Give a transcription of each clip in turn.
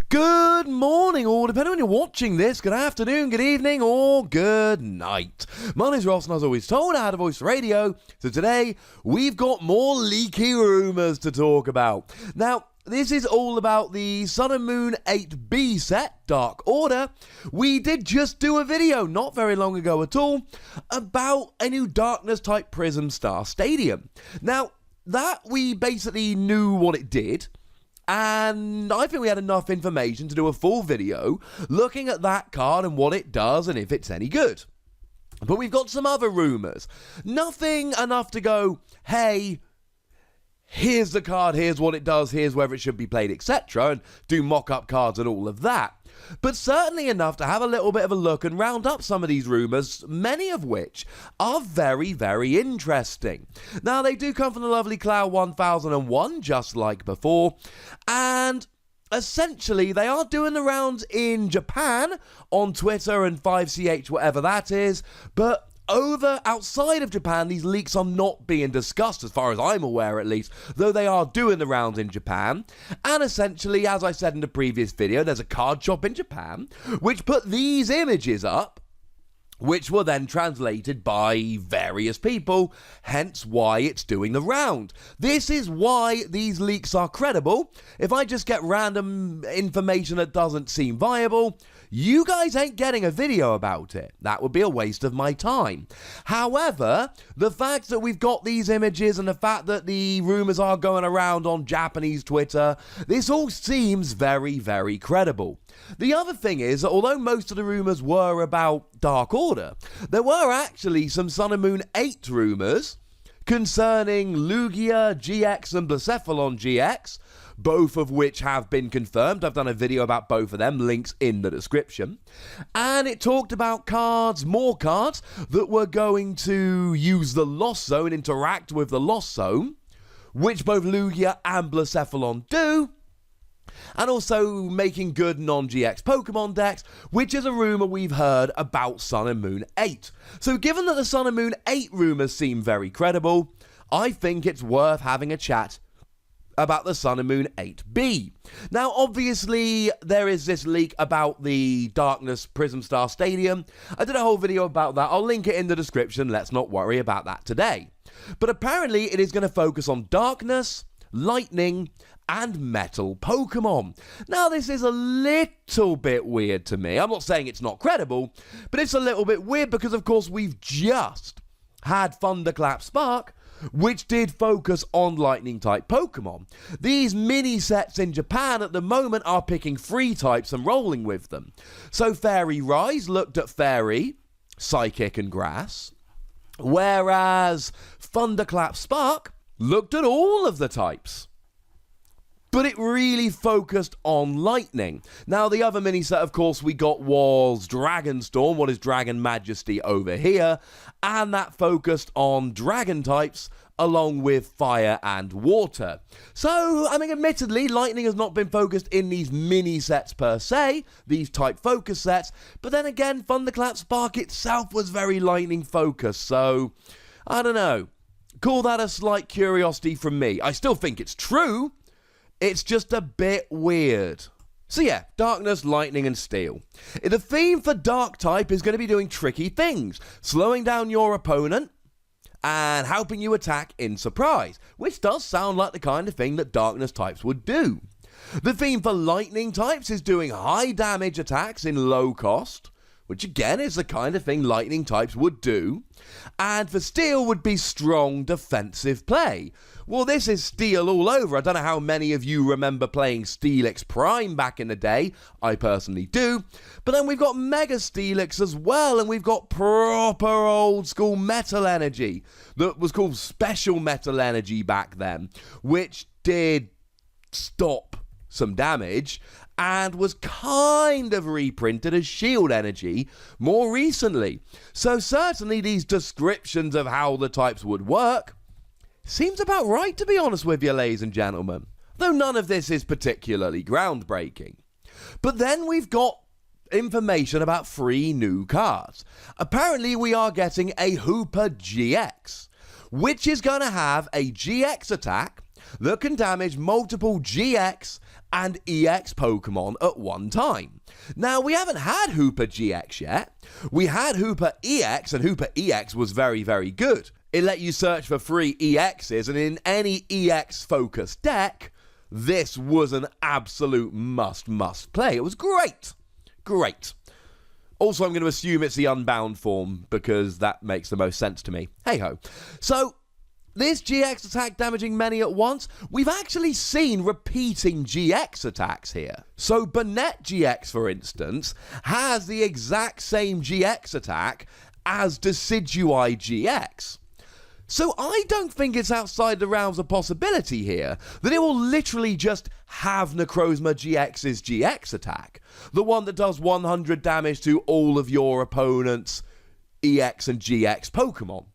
Good morning, or depending on when you're watching this, good afternoon, good evening, or good night. My name's Ross, and as always told, I had a voice radio. So today, we've got more leaky rumours to talk about. Now, this is all about the Sun and Moon 8B set, Dark Order. We did just do a video, not very long ago at all, about a new Darkness-type Prism Star Stadium. Now, that we basically knew what it did, and I think we had enough information to do a full video looking at that card and what it does and if it's any good. But we've got some other rumours. Nothing enough to go, hey, here's the card, here's what it does, here's whether it should be played, etc. and do mock-up cards and all of that. But certainly enough to have a little bit of a look and round up some of these rumours, many of which are very, very interesting. Now, they do come from the lovely Cloud 1001, just like before, and essentially they are doing the rounds in Japan, on Twitter and 5CH, whatever that is, but outside of Japan, these leaks are not being discussed, as far as I'm aware at least, though they are doing the rounds in Japan. And essentially, as I said in the previous video, there's a card shop in Japan which put these images up, which were then translated by various people, hence why it's doing the round. This is why these leaks are credible. If I just get random information that doesn't seem viable, you guys ain't getting a video about it. That would be a waste of my time. However, the fact that we've got these images and the fact that the rumors are going around on Japanese Twitter, this all seems very, very credible. The other thing is that although most of the rumors were about Dark Order, there were actually some Sun and Moon 8 rumors concerning Lugia GX and Blacephalon GX, both of which have been confirmed. I've done a video about both of them, links in the description. And it talked about cards, more cards, that were going to use the Lost Zone, interact with the Lost Zone, which both Lugia and Blacephalon do, and also making good non-GX Pokemon decks, which is a rumour we've heard about Sun and Moon 8. So given that the Sun and Moon 8 rumours seem very credible, I think it's worth having a chat about the Sun and Moon 8B. Now, obviously, there is this leak about the Darkness Prism Star Stadium. I did a whole video about that. I'll link it in the description. Let's not worry about that today. But apparently, it is going to focus on Darkness, Lightning, and Metal Pokemon. Now, this is a little bit weird to me. I'm not saying it's not credible, but it's a little bit weird because, of course, we've just had Thunderclap Spark, which did focus on Lightning-type Pokemon. These mini-sets in Japan at the moment are picking free types and rolling with them. So Fairy Rise looked at Fairy, Psychic, and Grass, whereas Thunderclap Spark looked at all of the types. But it really focused on Lightning. Now, the other mini-set, of course, we got was Dragonstorm, what is Dragon Majesty over here, and that focused on Dragon types along with Fire and Water. So, I mean, admittedly, Lightning has not been focused in these mini-sets per se, these type focus sets, but then again, Thunderclap Spark itself was very Lightning-focused, so, I don't know. Call that a slight curiosity from me. I still think it's true. It's just a bit weird. So yeah, Darkness, Lightning, and Steel. The theme for Dark type is going to be doing tricky things, slowing down your opponent and helping you attack in surprise, which does sound like the kind of thing that Darkness types would do. The theme for Lightning types is doing high damage attacks in low cost, which again is the kind of thing Lightning types would do. And for Steel would be strong defensive play. Well, this is Steel all over. I don't know how many of you remember playing Steelix Prime back in the day. I personally do. But then we've got Mega Steelix as well, and we've got proper old school Metal Energy that was called Special Metal Energy back then, which did stop some damage and was kind of reprinted as Shield Energy more recently. So certainly these descriptions of how the types would work seems about right, to be honest with you, ladies and gentlemen. Though none of this is particularly groundbreaking. But then we've got information about 3 new cards. Apparently we are getting a Hoopa GX, which is going to have a GX attack that can damage multiple GX and EX Pokemon at one time. Now, we haven't had Hoopa GX yet. We had Hoopa EX, and Hoopa EX was very, very good. It let you search for free EXs, and in any EX-focused deck, this was an absolute must play. It was great. Great. Also, I'm going to assume it's the Unbound form, because that makes the most sense to me. Hey-ho. So, this GX attack damaging many at once, we've actually seen repeating GX attacks here. So Banette GX, for instance, has the exact same GX attack as Decidueye GX. So I don't think it's outside the realms of possibility here that it will literally just have Necrozma GX's GX attack. The one that does 100 damage to all of your opponent's EX and GX Pokemon.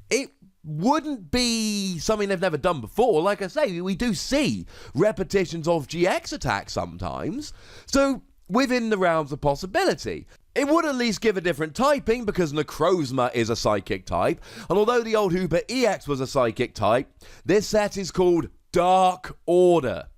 It wouldn't be something they've never done before. Like I say, we do see repetitions of GX attacks sometimes. So within the realms of possibility. It would at least give a different typing because Necrozma is a psychic type, and although the old Hoopa EX was a psychic type, this set is called Dark Order,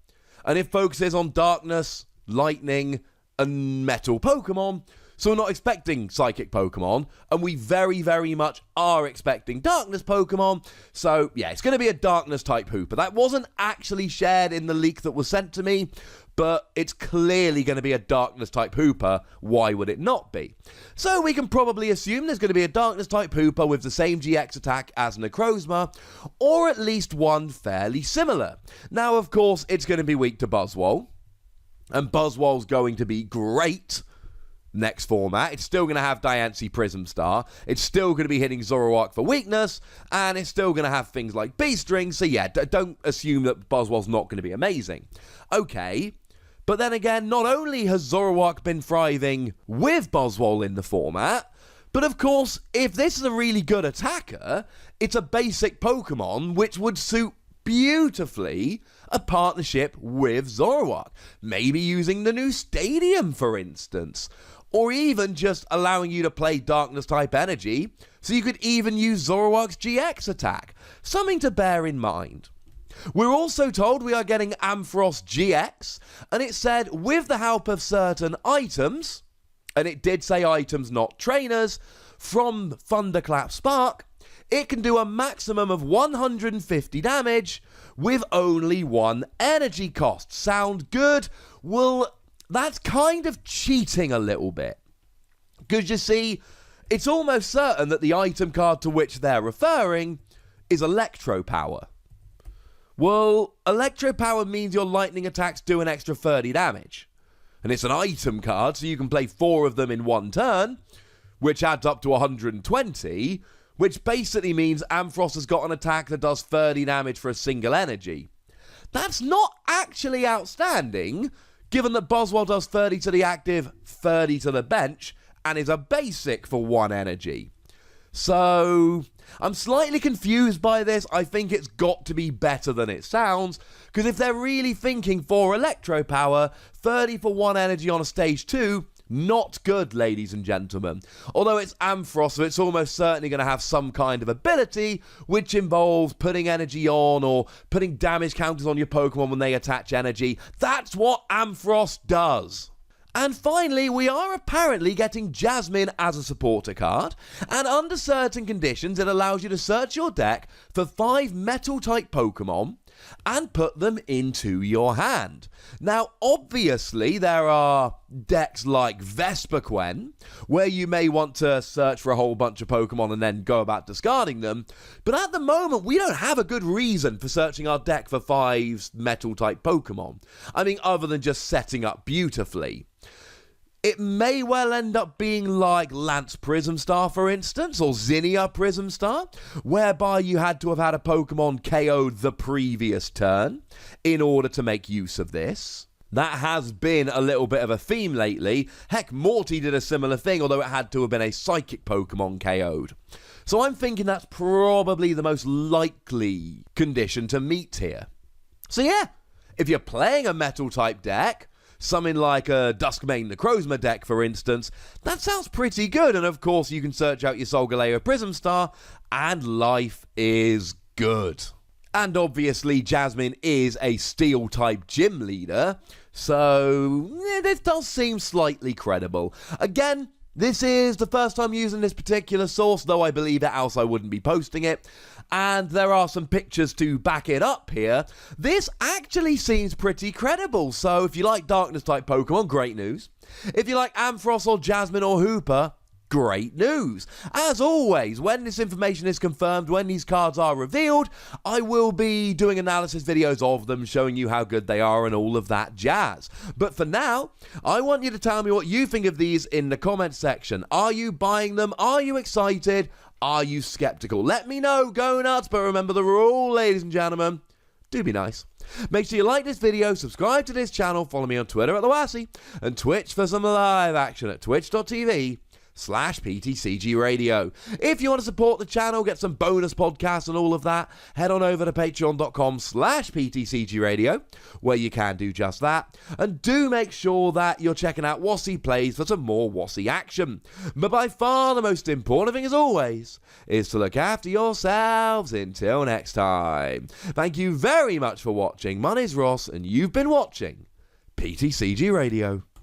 and it focuses on darkness, lightning, and metal Pokemon, so we're not expecting psychic Pokemon, and we very, very much are expecting darkness Pokemon, so yeah, it's going to be a darkness type Hoopa. That wasn't actually shared in the leak that was sent to me, but it's clearly going to be a darkness-type Hoopa. Why would it not be? So we can probably assume there's going to be a darkness-type Hoopa with the same GX attack as Necrozma, or at least one fairly similar. Now, of course, it's going to be weak to Buzzwole, and Buzzwole's going to be great next format. It's still going to have Diancie Prism Star, it's still going to be hitting Zoroark for weakness, and it's still going to have things like B-String, so yeah, don't assume that Buzzwole's not going to be amazing. Okay. But then again, not only has Zoroark been thriving with Buzzwole in the format, but of course, if this is a really good attacker, it's a basic Pokemon which would suit beautifully a partnership with Zoroark. Maybe using the new stadium, for instance. Or even just allowing you to play Darkness-type energy, so you could even use Zoroark's GX attack. Something to bear in mind. We're also told we are getting Ampharos-GX, and it said with the help of certain items, and it did say items, not trainers, from Thunderclap Spark, it can do a maximum of 150 damage with only 1 energy cost. Sound good? Well, that's kind of cheating a little bit. Because you see, it's almost certain that the item card to which they're referring is Electro Power. Well, Electro Power means your lightning attacks do an extra 30 damage. And it's an item card, so you can play 4 of them in one turn, which adds up to 120, which basically means Ampharos has got an attack that does 30 damage for a single energy. That's not actually outstanding, given that Buzzwole does 30 to the active, 30 to the bench, and is a basic for 1 energy. So, I'm slightly confused by this. I think it's got to be better than it sounds, because if they're really thinking for Electro Power, 30 for 1 energy on a stage 2, not good, ladies and gentlemen. Although it's Ampharos, so it's almost certainly going to have some kind of ability, which involves putting energy on, or putting damage counters on your Pokemon when they attach energy. That's what Ampharos does. And finally, we are apparently getting Jasmine as a supporter card, and under certain conditions it allows you to search your deck for 5 metal-type Pokemon and put them into your hand. Now, obviously, there are decks like Vespiquen, where you may want to search for a whole bunch of Pokemon and then go about discarding them, but at the moment, we don't have a good reason for searching our deck for 5 metal-type Pokemon. I mean, other than just setting up beautifully. It may well end up being like Lance Prism Star, for instance, or Zinnia Prism Star, whereby you had to have had a Pokemon KO'd the previous turn in order to make use of this. That has been a little bit of a theme lately. Heck, Morty did a similar thing, although it had to have been a Psychic Pokemon KO'd. So I'm thinking that's probably the most likely condition to meet here. So yeah, if you're playing a Metal-type deck, something like a Duskmane Necrozma deck, for instance, that sounds pretty good, and of course you can search out your Solgaleo Prism Star, and life is good. And obviously, Jasmine is a Steel-type gym leader, so this does seem slightly credible. Again, this is the first time using this particular source, though I believe it, else I wouldn't be posting it. And there are some pictures to back it up here. This actually seems pretty credible, so if you like Darkness-type Pokemon, great news. If you like Ampharos or Jasmine or Hoopa, great news. As always, when this information is confirmed, when these cards are revealed, I will be doing analysis videos of them, showing you how good they are and all of that jazz. But for now, I want you to tell me what you think of these in the comments section. Are you buying them? Are you excited? Are you skeptical? Let me know. Go nuts. But remember the rule, ladies and gentlemen. Do be nice. Make sure you like this video, subscribe to this channel, follow me on Twitter at @TheWassy, and Twitch for some live action at twitch.tv/PTCGRadio. If you want to support the channel, get some bonus podcasts and all of that, head on over to patreon.com/PTCGRadio, where you can do just that. And do make sure that you're checking out Wassy Plays for some more Wassy action. But by far the most important thing, as always, is to look after yourselves until next time. Thank you very much for watching. My name's Ross, and you've been watching PTCG Radio.